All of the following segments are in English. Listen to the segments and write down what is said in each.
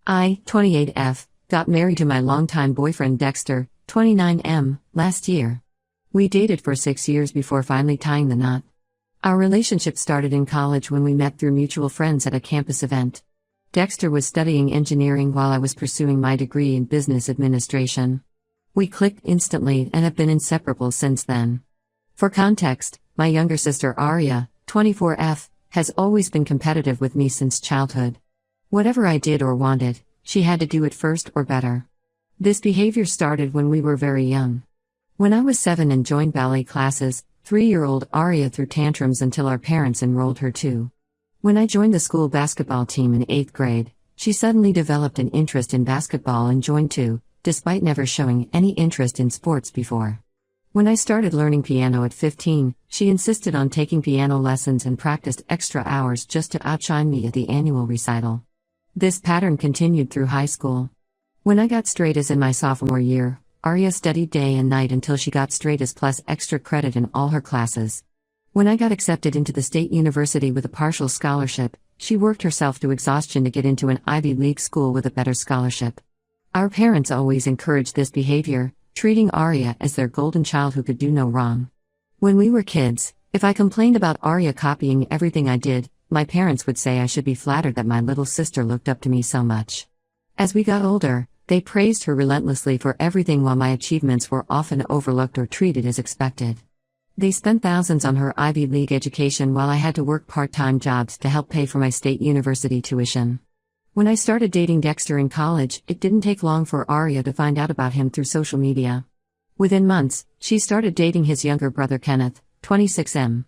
I, 28F, got married to my longtime boyfriend Dexter, 29M, last year. We dated for 6 years before finally tying the knot. Our relationship started in college when we met through mutual friends at a campus event. Dexter was studying engineering while I was pursuing my degree in business administration. We clicked instantly and have been inseparable since then. For context, my younger sister Aria, 24F, has always been competitive with me since childhood. Whatever I did or wanted, she had to do it first or better. This behavior started when we were very young. When I was 7 and joined ballet classes, 3-year-old Aria threw tantrums until our parents enrolled her too. When I joined the school basketball team in 8th grade, she suddenly developed an interest in basketball and joined too, despite never showing any interest in sports before. When I started learning piano at 15, she insisted on taking piano lessons and practiced extra hours just to outshine me at the annual recital. This pattern continued through high school. When I got straight A's in my sophomore year, Aria studied day and night until she got straight A's plus extra credit in all her classes. When I got accepted into the state university with a partial scholarship, she worked herself to exhaustion to get into an Ivy League school with a better scholarship. Our parents always encouraged this behavior, treating Aria as their golden child who could do no wrong. When we were kids, if I complained about Aria copying everything I did, my parents would say I should be flattered that my little sister looked up to me so much. As we got older, they praised her relentlessly for everything while my achievements were often overlooked or treated as expected. They spent thousands on her Ivy League education while I had to work part-time jobs to help pay for my state university tuition. When I started dating Dexter in college, it didn't take long for Aria to find out about him through social media. Within months, she started dating his younger brother Kenneth, 26M.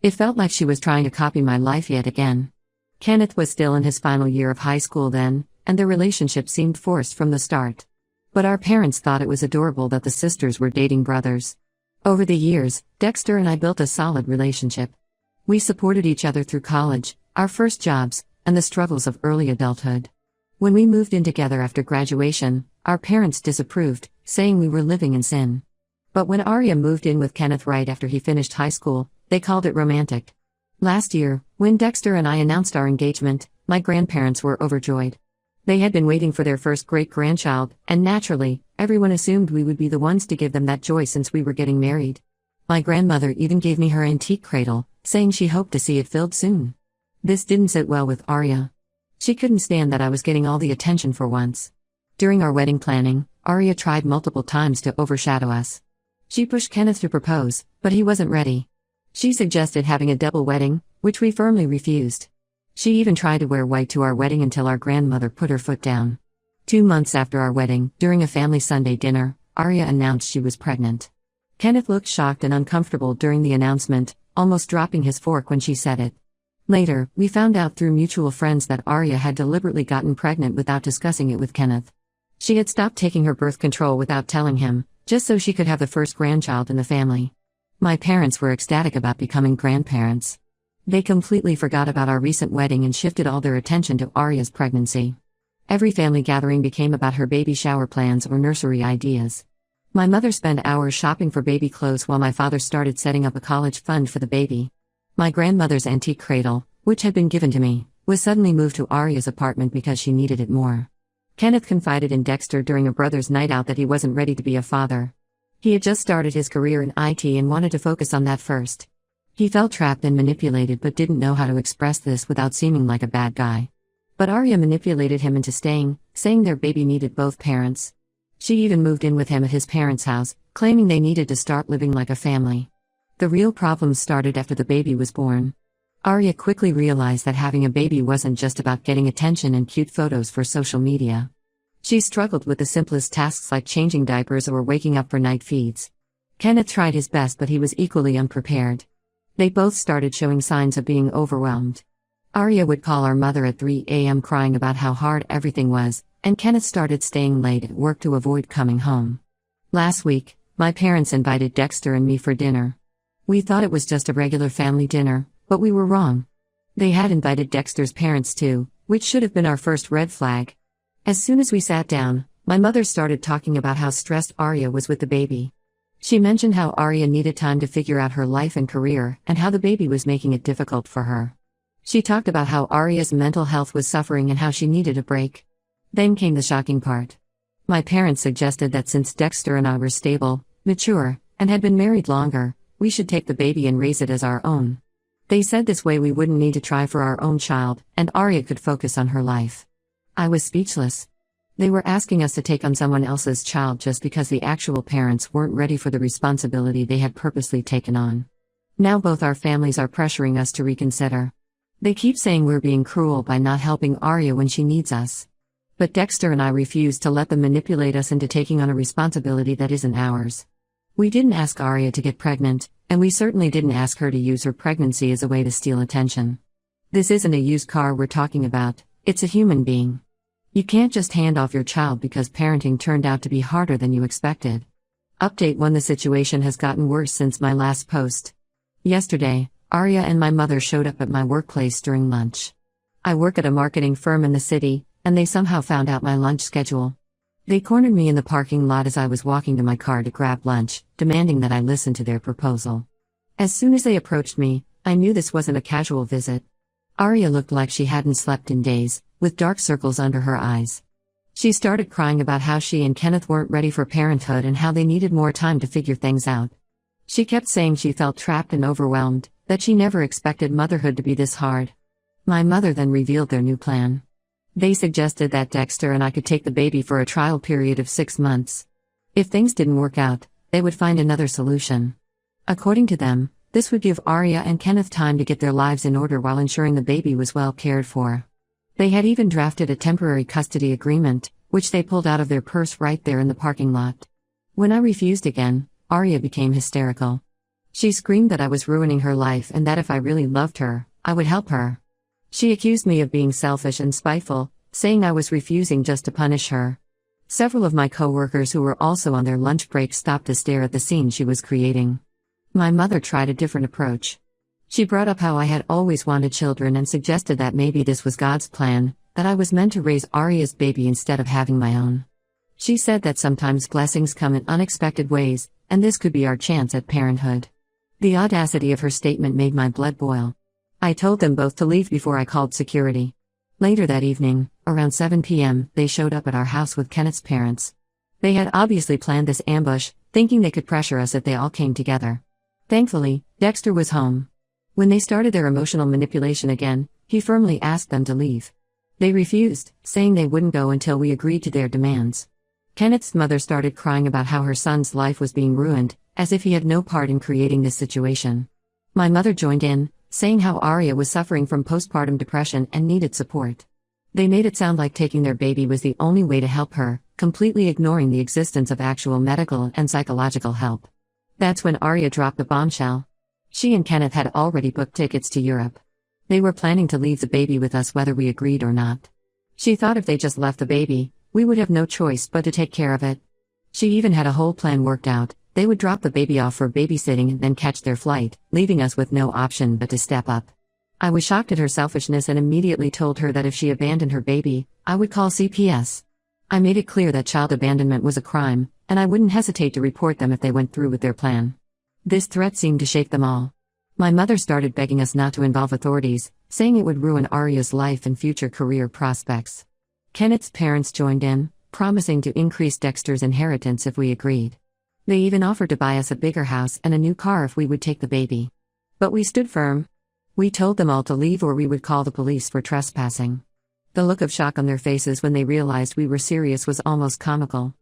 It felt like she was trying to copy my life yet again. Kenneth was still in his final year of high school then, and their relationship seemed forced from the start. But our parents thought it was adorable that the sisters were dating brothers. Over the years, Dexter and I built a solid relationship. We supported each other through college, our first jobs, and the struggles of early adulthood. When we moved in together after graduation, our parents disapproved, saying we were living in sin. But when Aria moved in with Kenneth right after he finished high school, they called it romantic. Last year, when Dexter and I announced our engagement, my grandparents were overjoyed. They had been waiting for their first great-grandchild, and naturally, everyone assumed we would be the ones to give them that joy since we were getting married. My grandmother even gave me her antique cradle, saying she hoped to see it filled soon. This didn't sit well with Aria. She couldn't stand that I was getting all the attention for once. During our wedding planning, Aria tried multiple times to overshadow us. She pushed Kenneth to propose, but he wasn't ready. She suggested having a double wedding, which we firmly refused. She even tried to wear white to our wedding until our grandmother put her foot down. 2 months after our wedding, during a family Sunday dinner, Aria announced she was pregnant. Kenneth looked shocked and uncomfortable during the announcement, almost dropping his fork when she said it. Later, we found out through mutual friends that Aria had deliberately gotten pregnant without discussing it with Kenneth. She had stopped taking her birth control without telling him, just so she could have the first grandchild in the family. My parents were ecstatic about becoming grandparents. They completely forgot about our recent wedding and shifted all their attention to Aria's pregnancy. Every family gathering became about her baby shower plans or nursery ideas. My mother spent hours shopping for baby clothes while my father started setting up a college fund for the baby. My grandmother's antique cradle, which had been given to me, was suddenly moved to Aria's apartment because she needed it more. Kenneth confided in Dexter during a brother's night out that he wasn't ready to be a father. He had just started his career in IT and wanted to focus on that first. He felt trapped and manipulated but didn't know how to express this without seeming like a bad guy. But Aria manipulated him into staying, saying their baby needed both parents. She even moved in with him at his parents' house, claiming they needed to start living like a family. The real problems started after the baby was born. Aria quickly realized that having a baby wasn't just about getting attention and cute photos for social media. She struggled with the simplest tasks like changing diapers or waking up for night feeds. Kenneth tried his best but he was equally unprepared. They both started showing signs of being overwhelmed. Aria would call our mother at 3 a.m. crying about how hard everything was, and Kenneth started staying late at work to avoid coming home. Last week, my parents invited Dexter and me for dinner. We thought it was just a regular family dinner, but we were wrong. They had invited Dexter's parents too, which should have been our first red flag. As soon as we sat down, my mother started talking about how stressed Aria was with the baby. She mentioned how Aria needed time to figure out her life and career and how the baby was making it difficult for her. She talked about how Aria's mental health was suffering and how she needed a break. Then came the shocking part. My parents suggested that since Dexter and I were stable, mature, and had been married longer, we should take the baby and raise it as our own. They said this way we wouldn't need to try for our own child, and Arya could focus on her life. I was speechless. They were asking us to take on someone else's child just because the actual parents weren't ready for the responsibility they had purposely taken on. Now both our families are pressuring us to reconsider. They keep saying we're being cruel by not helping Arya when she needs us. But Dexter and I refuse to let them manipulate us into taking on a responsibility that isn't ours. We didn't ask Arya to get pregnant, and we certainly didn't ask her to use her pregnancy as a way to steal attention. This isn't a used car we're talking about, it's a human being. You can't just hand off your child because parenting turned out to be harder than you expected. Update 1: The situation has gotten worse since my last post. Yesterday, Arya and my mother showed up at my workplace during lunch. I work at a marketing firm in the city, and they somehow found out my lunch schedule. They cornered me in the parking lot as I was walking to my car to grab lunch, demanding that I listen to their proposal. As soon as they approached me, I knew this wasn't a casual visit. Arya looked like she hadn't slept in days, with dark circles under her eyes. She started crying about how she and Kenneth weren't ready for parenthood and how they needed more time to figure things out. She kept saying she felt trapped and overwhelmed, that she never expected motherhood to be this hard. My mother then revealed their new plan. They suggested that Dexter and I could take the baby for a trial period of 6 months. If things didn't work out, they would find another solution. According to them, this would give Arya and Kenneth time to get their lives in order while ensuring the baby was well cared for. They had even drafted a temporary custody agreement, which they pulled out of their purse right there in the parking lot. When I refused again, Arya became hysterical. She screamed that I was ruining her life and that if I really loved her, I would help her. She accused me of being selfish and spiteful, saying I was refusing just to punish her. Several of my co-workers who were also on their lunch break stopped to stare at the scene she was creating. My mother tried a different approach. She brought up how I had always wanted children and suggested that maybe this was God's plan, that I was meant to raise Arya's baby instead of having my own. She said that sometimes blessings come in unexpected ways, and this could be our chance at parenthood. The audacity of her statement made my blood boil. I told them both to leave before I called security. Later that evening, around 7 p.m., they showed up at our house with Kenneth's parents. They had obviously planned this ambush, thinking they could pressure us if they all came together. Thankfully, Dexter was home. When they started their emotional manipulation again, he firmly asked them to leave. They refused, saying they wouldn't go until we agreed to their demands. Kenneth's mother started crying about how her son's life was being ruined, as if he had no part in creating this situation. My mother joined in, saying how Arya was suffering from postpartum depression and needed support. They made it sound like taking their baby was the only way to help her, completely ignoring the existence of actual medical and psychological help. That's when Arya dropped the bombshell. She and Kenneth had already booked tickets to Europe. They were planning to leave the baby with us whether we agreed or not. She thought if they just left the baby, we would have no choice but to take care of it. She even had a whole plan worked out. They would drop the baby off for babysitting and then catch their flight, leaving us with no option but to step up. I was shocked at her selfishness and immediately told her that if she abandoned her baby, I would call CPS. I made it clear that child abandonment was a crime, and I wouldn't hesitate to report them if they went through with their plan. This threat seemed to shake them all. My mother started begging us not to involve authorities, saying it would ruin Arya's life and future career prospects. Kenneth's parents joined in, promising to increase Dexter's inheritance if we agreed. They even offered to buy us a bigger house and a new car if we would take the baby. But we stood firm. We told them all to leave or we would call the police for trespassing. The look of shock on their faces when they realized we were serious was almost comical.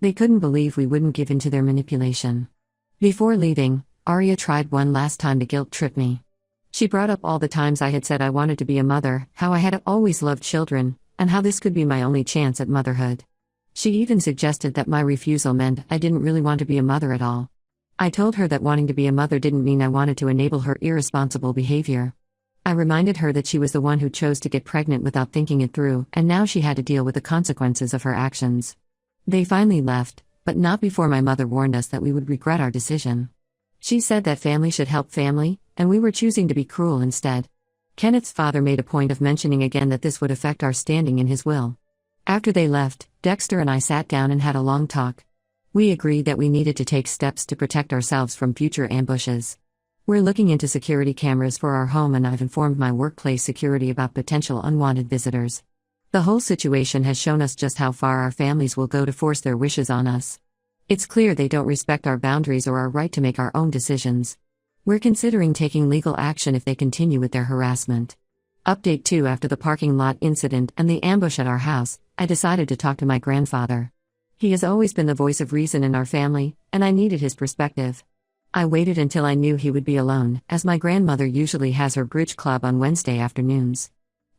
They couldn't believe we wouldn't give in to their manipulation. Before leaving, Arya tried one last time to guilt trip me. She brought up all the times I had said I wanted to be a mother, how I had always loved children, and how this could be my only chance at motherhood. She even suggested that my refusal meant I didn't really want to be a mother at all. I told her that wanting to be a mother didn't mean I wanted to enable her irresponsible behavior. I reminded her that she was the one who chose to get pregnant without thinking it through, and now she had to deal with the consequences of her actions. They finally left, but not before my mother warned us that we would regret our decision. She said that family should help family, and we were choosing to be cruel instead. Kenneth's father made a point of mentioning again that this would affect our standing in his will. After they left, Dexter and I sat down and had a long talk. We agreed that we needed to take steps to protect ourselves from future ambushes. We're looking into security cameras for our home and I've informed my workplace security about potential unwanted visitors. The whole situation has shown us just how far our families will go to force their wishes on us. It's clear they don't respect our boundaries or our right to make our own decisions. We're considering taking legal action if they continue with their harassment. Update 2: After the parking lot incident and the ambush at our house, I decided to talk to my grandfather. He has always been the voice of reason in our family, and I needed his perspective. I waited until I knew he would be alone, as my grandmother usually has her bridge club on Wednesday afternoons.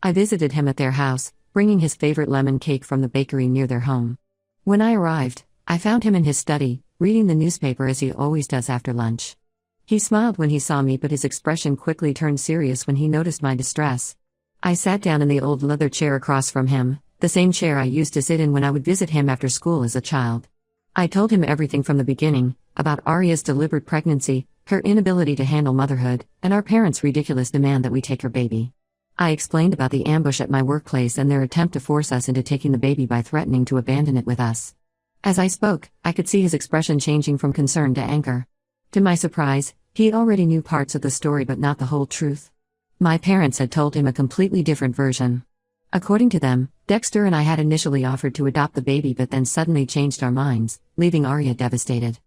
I visited him at their house, bringing his favorite lemon cake from the bakery near their home. When I arrived, I found him in his study, reading the newspaper as he always does after lunch. He smiled when he saw me, but his expression quickly turned serious when he noticed my distress. I sat down in the old leather chair across from him, the same chair I used to sit in when I would visit him after school as a child. I told him everything from the beginning, about Arya's deliberate pregnancy, her inability to handle motherhood, and our parents' ridiculous demand that we take her baby. I explained about the ambush at my workplace and their attempt to force us into taking the baby by threatening to abandon it with us. As I spoke, I could see his expression changing from concern to anger. To my surprise, he already knew parts of the story but not the whole truth. My parents had told him a completely different version. According to them, Dexter and I had initially offered to adopt the baby but then suddenly changed our minds, leaving Arya devastated.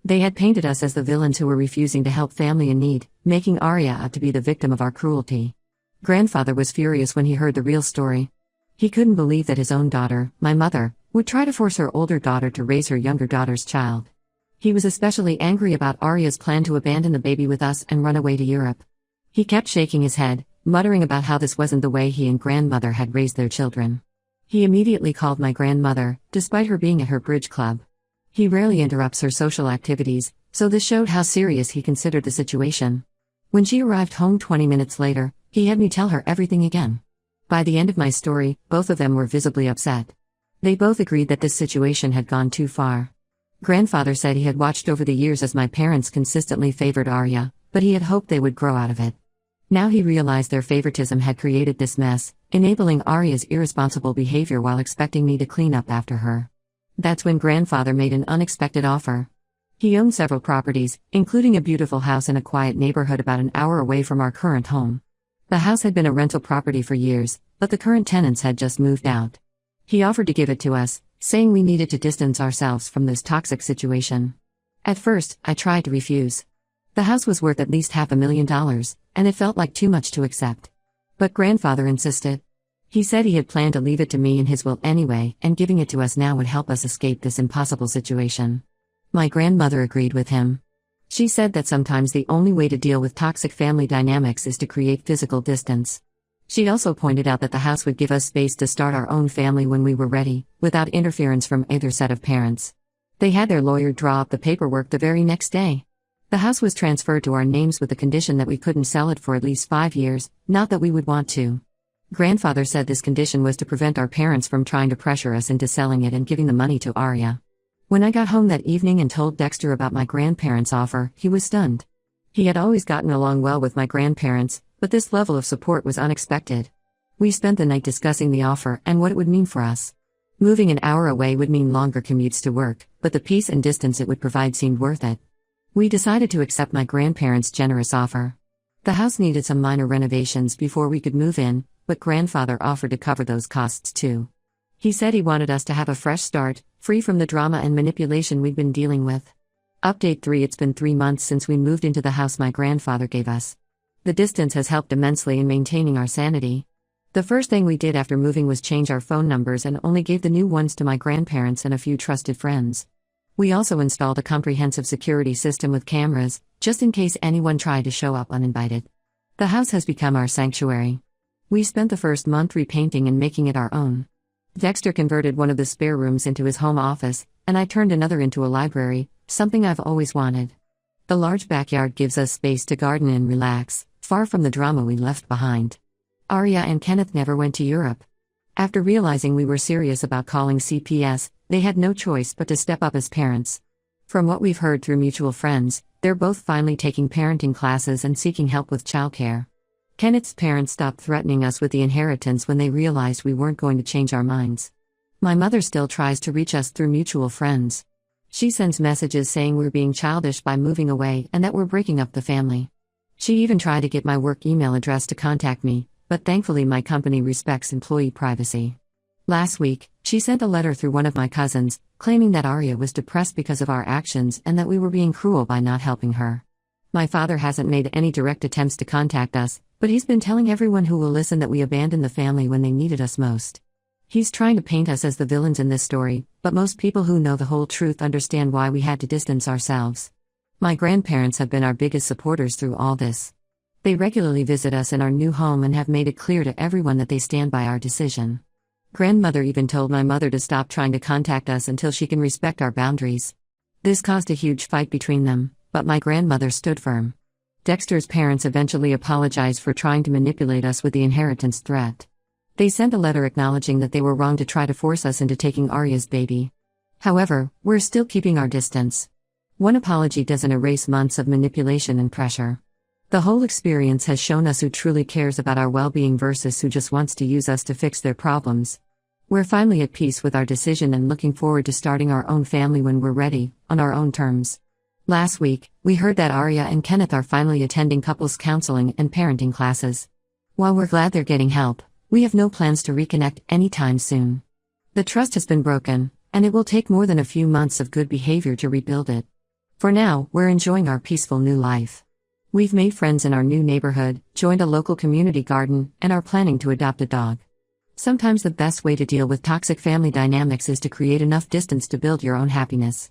They had painted us as the villains who were refusing to help family in need, making Arya out to be the victim of our cruelty. Grandfather was furious when he heard the real story. He couldn't believe that his own daughter, my mother, would try to force her older daughter to raise her younger daughter's child. He was especially angry about Arya's plan to abandon the baby with us and run away to Europe. He kept shaking his head, muttering about how this wasn't the way he and grandmother had raised their children. He immediately called my grandmother, despite her being at her bridge club. He rarely interrupts her social activities, so this showed how serious he considered the situation. When she arrived home 20 minutes later, he had me tell her everything again. By the end of my story, both of them were visibly upset. They both agreed that this situation had gone too far. Grandfather said he had watched over the years as my parents consistently favored Arya, but he had hoped they would grow out of it. Now he realized their favoritism had created this mess, enabling Arya's irresponsible behavior while expecting me to clean up after her. That's when grandfather made an unexpected offer. He owned several properties, including a beautiful house in a quiet neighborhood about an hour away from our current home. The house had been a rental property for years, but the current tenants had just moved out. He offered to give it to us, saying we needed to distance ourselves from this toxic situation. At first, I tried to refuse. The house was worth at least $500,000, and it felt like too much to accept. But grandfather insisted. He said he had planned to leave it to me in his will anyway, and giving it to us now would help us escape this impossible situation. My grandmother agreed with him. She said that sometimes the only way to deal with toxic family dynamics is to create physical distance. She also pointed out that the house would give us space to start our own family when we were ready, without interference from either set of parents. They had their lawyer draw up the paperwork the very next day. The house was transferred to our names with the condition that we couldn't sell it for at least 5 years, not that we would want to. Grandfather said this condition was to prevent our parents from trying to pressure us into selling it and giving the money to Arya. When I got home that evening and told Dexter about my grandparents' offer, he was stunned. He had always gotten along well with my grandparents, but this level of support was unexpected. We spent the night discussing the offer and what it would mean for us. Moving an hour away would mean longer commutes to work, but the peace and distance it would provide seemed worth it. We decided to accept my grandparents' generous offer. The house needed some minor renovations before we could move in, but grandfather offered to cover those costs too. He said he wanted us to have a fresh start, free from the drama and manipulation we'd been dealing with. Update 3: It's been 3 months since we moved into the house my grandfather gave us. The distance has helped immensely in maintaining our sanity. The first thing we did after moving was change our phone numbers and only gave the new ones to my grandparents and a few trusted friends. We also installed a comprehensive security system with cameras, just in case anyone tried to show up uninvited. The house has become our sanctuary. We spent the first month repainting and making it our own. Dexter converted one of the spare rooms into his home office, and I turned another into a library, something I've always wanted. The large backyard gives us space to garden and relax, far from the drama we left behind. Arya and Kenneth never went to Europe. After realizing we were serious about calling CPS, they had no choice but to step up as parents. From what we've heard through mutual friends, they're both finally taking parenting classes and seeking help with childcare. Kenneth's parents stopped threatening us with the inheritance when they realized we weren't going to change our minds. My mother still tries to reach us through mutual friends. She sends messages saying we're being childish by moving away and that we're breaking up the family. She even tried to get my work email address to contact me, but thankfully my company respects employee privacy. Last week, she sent a letter through one of my cousins, claiming that Arya was depressed because of our actions and that we were being cruel by not helping her. My father hasn't made any direct attempts to contact us, but he's been telling everyone who will listen that we abandoned the family when they needed us most. He's trying to paint us as the villains in this story, but most people who know the whole truth understand why we had to distance ourselves. My grandparents have been our biggest supporters through all this. They regularly visit us in our new home and have made it clear to everyone that they stand by our decision. Grandmother even told my mother to stop trying to contact us until she can respect our boundaries. This caused a huge fight between them, but my grandmother stood firm. Dexter's parents eventually apologized for trying to manipulate us with the inheritance threat. They sent a letter acknowledging that they were wrong to try to force us into taking Arya's baby. However, we're still keeping our distance. One apology doesn't erase months of manipulation and pressure. The whole experience has shown us who truly cares about our well-being versus who just wants to use us to fix their problems. We're finally at peace with our decision and looking forward to starting our own family when we're ready, on our own terms. Last week, we heard that Arya and Kenneth are finally attending couples counseling and parenting classes. While we're glad they're getting help, we have no plans to reconnect anytime soon. The trust has been broken, and it will take more than a few months of good behavior to rebuild it. For now, we're enjoying our peaceful new life. We've made friends in our new neighborhood, joined a local community garden, and are planning to adopt a dog. Sometimes the best way to deal with toxic family dynamics is to create enough distance to build your own happiness.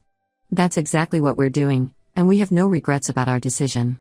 That's exactly what we're doing, and we have no regrets about our decision.